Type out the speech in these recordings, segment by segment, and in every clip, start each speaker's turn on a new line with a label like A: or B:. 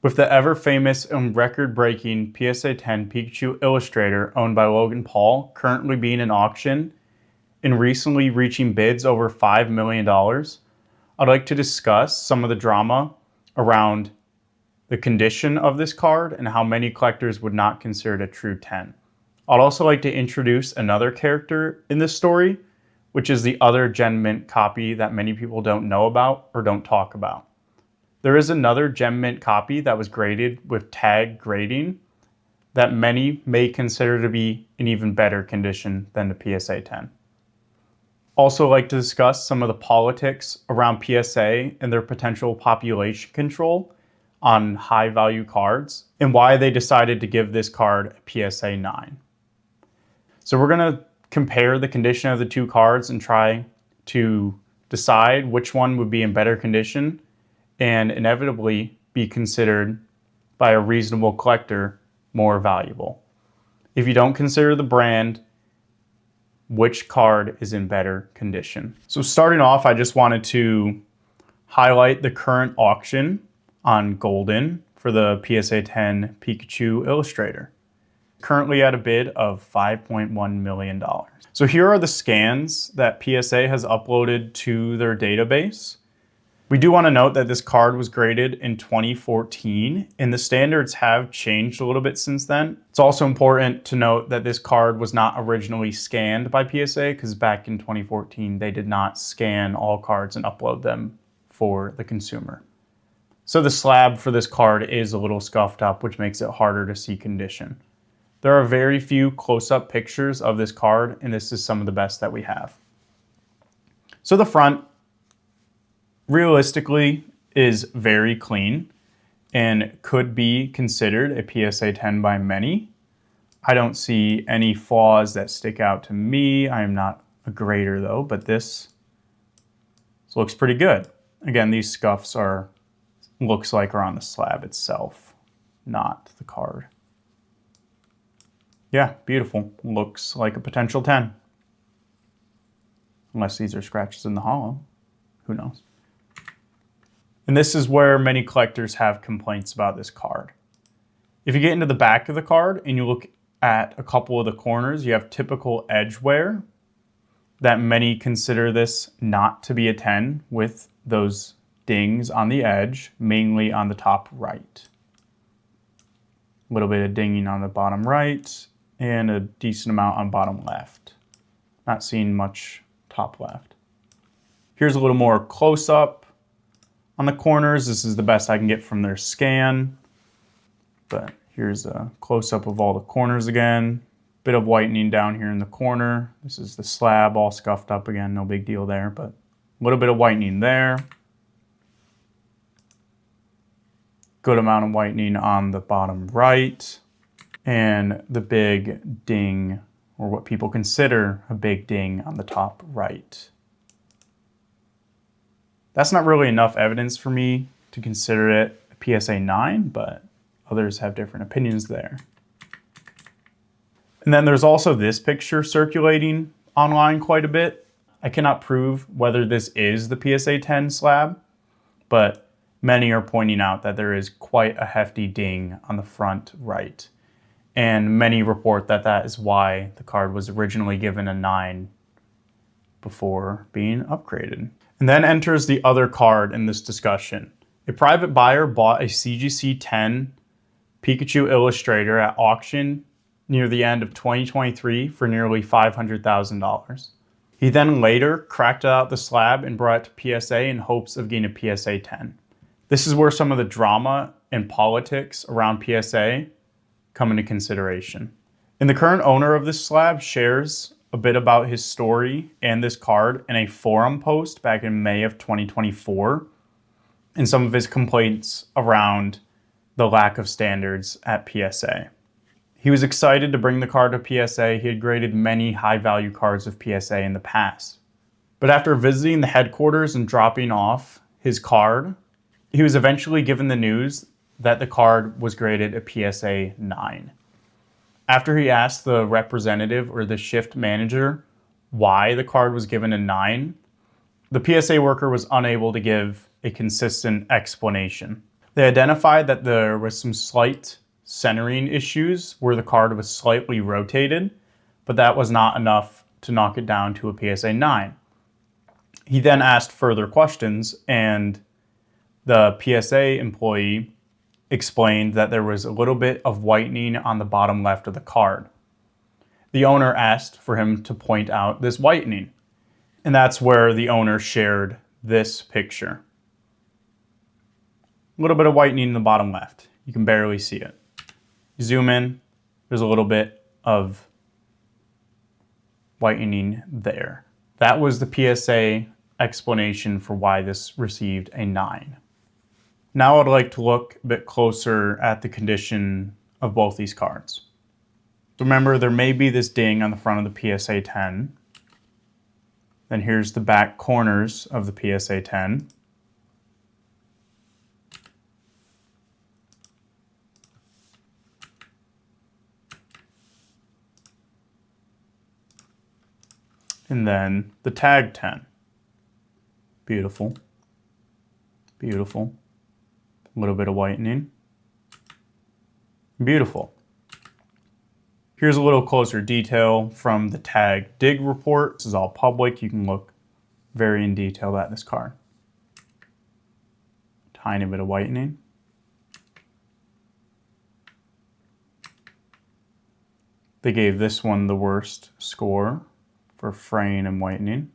A: With the ever-famous and record-breaking PSA 10 Pikachu Illustrator owned by Logan Paul currently being in auction and recently reaching bids over $5 million, I'd like to discuss some of the drama around the condition of this card and how many collectors would not consider it a true 10. I'd also like to introduce another character in this story, which is the other Gem Mint copy that many people don't know about or don't talk about. There is another Gem Mint copy that was graded with tag grading that many may consider to be in even better condition than the PSA 10. Also like to discuss some of the politics around PSA and their potential population control on high value cards and why they decided to give this card a PSA 9. So we're going to compare the condition of the two cards and try to decide which one would be in better condition and inevitably be considered by a reasonable collector more valuable. If you don't consider the brand, which card is in better condition? So starting off, I just wanted to highlight the current auction on Golden for the PSA 10 Pikachu Illustrator. Currently at a bid of $5.1 million. So here are the scans that PSA has uploaded to their database. We do want to note that this card was graded in 2014 and the standards have changed a little bit since then. It's also important to note that this card was not originally scanned by PSA because back in 2014 they did not scan all cards and upload them for the consumer. So the slab for this card is a little scuffed up, which makes it harder to see condition. There are very few close-up pictures of this card and this is some of the best that we have. So the front realistically is very clean and could be considered a PSA 10 by many. I don't see any flaws that stick out to me. I am not a grader though, but this looks pretty good. Again, these scuffs looks like are on the slab itself, not the card. Yeah, beautiful. Looks like a potential 10. Unless these are scratches in the hollow. Who knows? And this is where many collectors have complaints about this card. If you get into the back of the card and you look at a couple of the corners, you have typical edge wear that many consider this not to be a 10 with those dings on the edge, mainly on the top right. A little bit of dinging on the bottom right and a decent amount on bottom left. Not seeing much top left. Here's a little more close up on the corners. This is the best I can get from their scan. But here's a close up of all the corners again. Bit of whitening down here in the corner. This is the slab all scuffed up again. No big deal there, but a little bit of whitening there. Good amount of whitening on the bottom right. And the big ding, or what people consider a big ding on the top right. That's not really enough evidence for me to consider it a PSA 9, but others have different opinions there. And then there's also this picture circulating online quite a bit. I cannot prove whether this is the PSA 10 slab, but many are pointing out that there is quite a hefty ding on the front right. And many report that that is why the card was originally given a 9 before being upgraded. And then enters the other card in this discussion. A private buyer bought a CGC 10 Pikachu Illustrator at auction near the end of 2023 for nearly $500,000. He then later cracked out the slab and brought it to PSA in hopes of getting a PSA 10. This is where some of the drama and politics around PSA come into consideration. And the current owner of this slab shares a bit about his story and this card in a forum post back in May of 2024 and some of his complaints around the lack of standards at PSA. He was excited to bring the card to PSA. He had graded many high-value cards of PSA in the past. But after visiting the headquarters and dropping off his card, he was eventually given the news that the card was graded a PSA 9. After he asked the representative or the shift manager why the card was given a 9, the PSA worker was unable to give a consistent explanation. They identified that there was some slight centering issues where the card was slightly rotated, but that was not enough to knock it down to a PSA 9. He then asked further questions, and the PSA employee explained that there was a little bit of whitening on the bottom left of the card. The owner asked for him to point out this whitening, and that's where the owner shared this picture. A little bit of whitening in the bottom left. You can barely see it. Zoom in, there's a little bit of whitening there. That was the PSA explanation for why this received a 9. Now I'd like to look a bit closer at the condition of both these cards. Remember, there may be this ding on the front of the PSA 10. Then here's the back corners of the PSA 10. And then the tag 10. Beautiful. Beautiful. A little bit of whitening. Beautiful. Here's a little closer detail from the tag dig report. This is all public. You can look very in detail at this card. Tiny bit of whitening. They gave this one the worst score for fraying and whitening.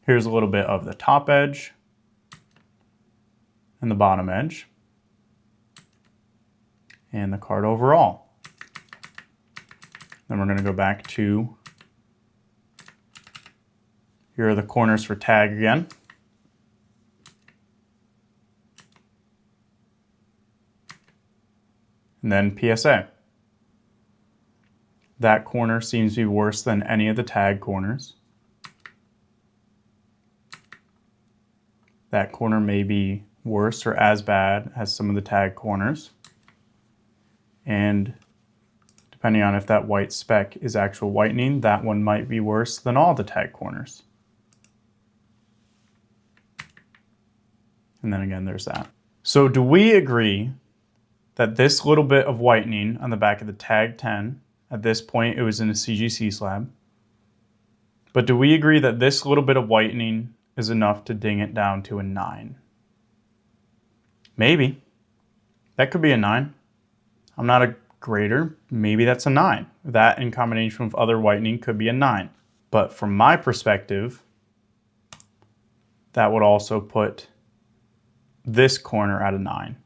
A: Here's a little bit of the top edge and the bottom edge, and the card overall. Then we're going to go back to, here are the corners for tag again. And then PSA. That corner seems to be worse than any of the tag corners. That corner may be worse or as bad as some of the tag corners. And depending on if that white speck is actual whitening, that one might be worse than all the tag corners. And then again, there's that. So do we agree that this little bit of whitening on the back of the tag 10, at this point it was in a CGC slab, but do we agree that this little bit of whitening is enough to ding it down to a 9? Maybe. That could be a 9. I'm not a grader. Maybe that's a 9. That in combination with other whitening could be a 9. But from my perspective, that would also put this corner at a 9.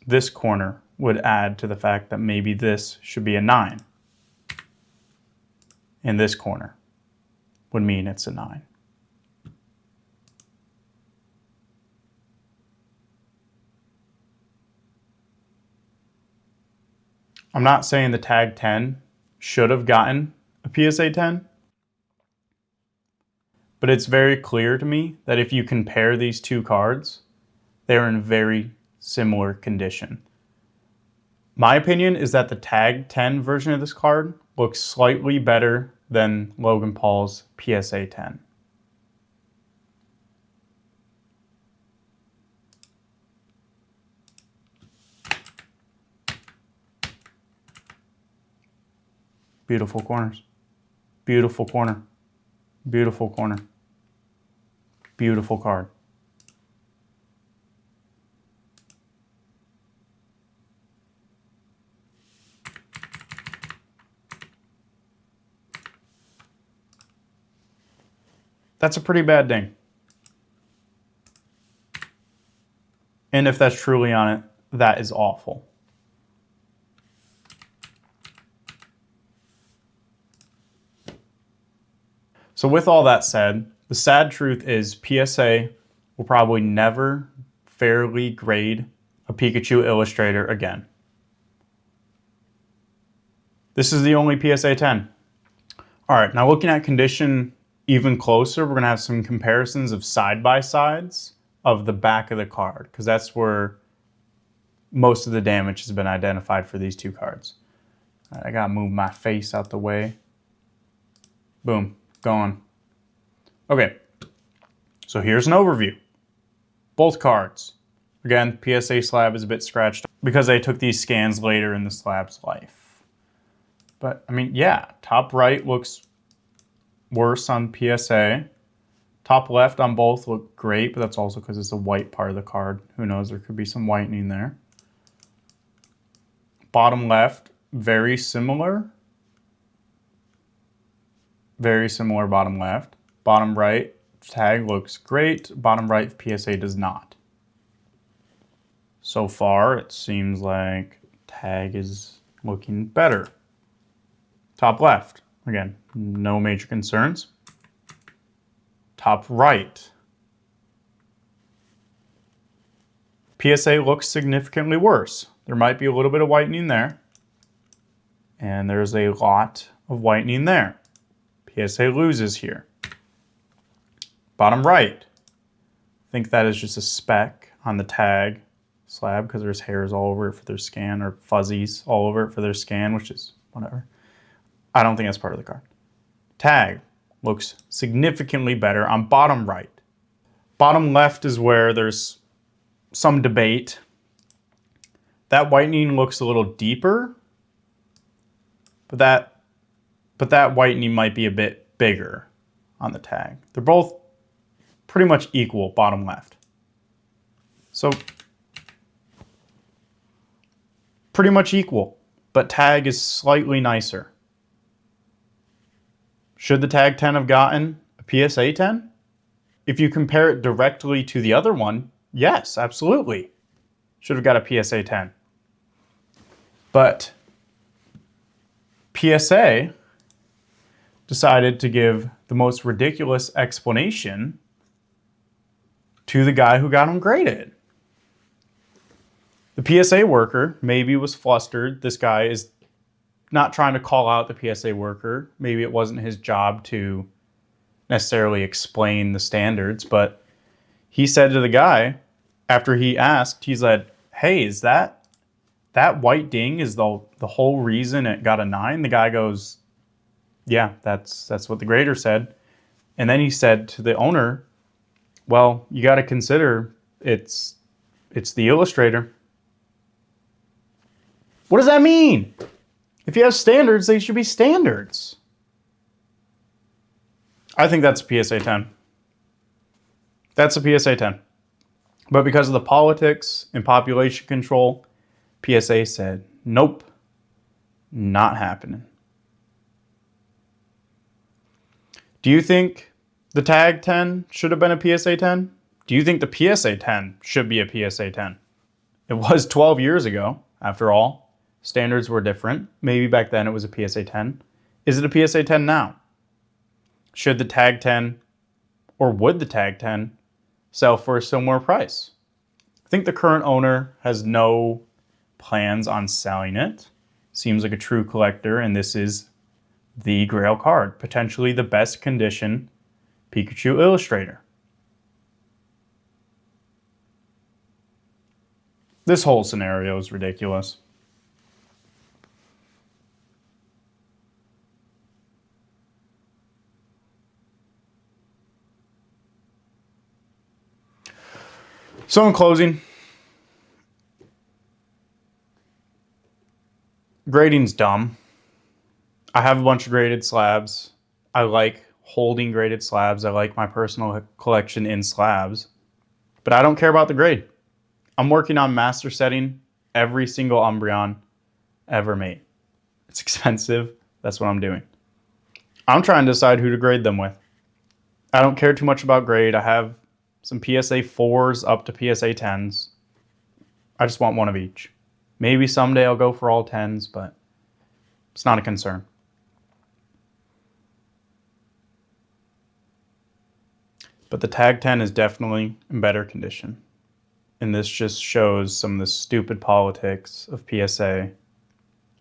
A: This corner would add to the fact that maybe this should be a 9. And this corner would mean it's a 9. I'm not saying the tag 10 should have gotten a PSA 10, but it's very clear to me that if you compare these two cards, they're in very similar condition. My opinion is that the tag 10 version of this card looks slightly better than Logan Paul's PSA 10. Beautiful corners. Beautiful corner. Beautiful corner. Beautiful card. That's a pretty bad ding. And if that's truly on it, that is awful. So with all that said, the sad truth is PSA will probably never fairly grade a Pikachu Illustrator again. This is the only PSA 10. All right, now looking at condition even closer, we're gonna have some comparisons of side-by-sides of the back of the card, because that's where most of the damage has been identified for these two cards. All right, I gotta move my face out the way. Boom, gone. Okay, so here's an overview. Both cards. Again, PSA slab is a bit scratched because they took these scans later in the slab's life. But, I mean, yeah, top right looks worse on PSA. Top left on both look great, but that's also because it's a white part of the card. Who knows, there could be some whitening there. Bottom left, very similar. Very similar bottom left. Bottom right, tag looks great. Bottom right, PSA does not. So far, it seems like tag is looking better. Top left, again, no major concerns. Top right. PSA looks significantly worse. There might be a little bit of whitening there. And there's a lot of whitening there. PSA loses here. Bottom right. I think that is just a speck on the tag slab because there's hairs all over it for their scan, or fuzzies all over it for their scan, which is whatever. I don't think that's part of the card. Tag looks significantly better on bottom right. Bottom left is where there's some debate. That whitening looks a little deeper, but that whitening might be a bit bigger on the tag. They're both pretty much equal, bottom left. So pretty much equal, but tag is slightly nicer. Should the tag 10 have gotten a PSA 10? If you compare it directly to the other one, yes, absolutely. Should have got a PSA 10. But PSA decided to give the most ridiculous explanation to the guy who got him graded. The PSA worker maybe was flustered. This guy is not trying to call out the PSA worker. Maybe it wasn't his job to necessarily explain the standards, but he said to the guy, after he asked, he said, hey, is that white ding is the whole reason it got a 9? The guy goes, yeah, that's what the grader said. And then he said to the owner, well, you got to consider it's the Illustrator. What does that mean? If you have standards, they should be standards. I think that's a PSA 10. That's a PSA 10. But because of the politics and population control, PSA said, nope, not happening. Do you think the tag 10 should have been a PSA 10? Do you think the PSA 10 should be a PSA 10? It was 12 years ago, after all. Standards were different. Maybe back then it was a PSA 10. Is it a PSA 10 now? Should the tag 10, or would the tag 10, sell for a similar price? I think the current owner has no plans on selling it. Seems like a true collector, and this is the Grail card. Potentially the best condition Pikachu Illustrator. This whole scenario is ridiculous. So in closing, grading's dumb. I have a bunch of graded slabs. I like holding graded slabs. I like my personal collection in slabs. But I don't care about the grade. I'm working on master setting every single Umbreon ever made. It's expensive. That's what I'm doing. I'm trying to decide who to grade them with. I don't care too much about grade. I have some PSA 4s up to PSA 10s. I just want one of each. Maybe someday I'll go for all 10s, but it's not a concern. But the tag 10 is definitely in better condition. And this just shows some of the stupid politics of PSA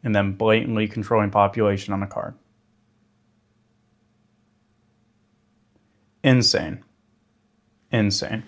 A: and them blatantly controlling population on a card. Insane. Insane.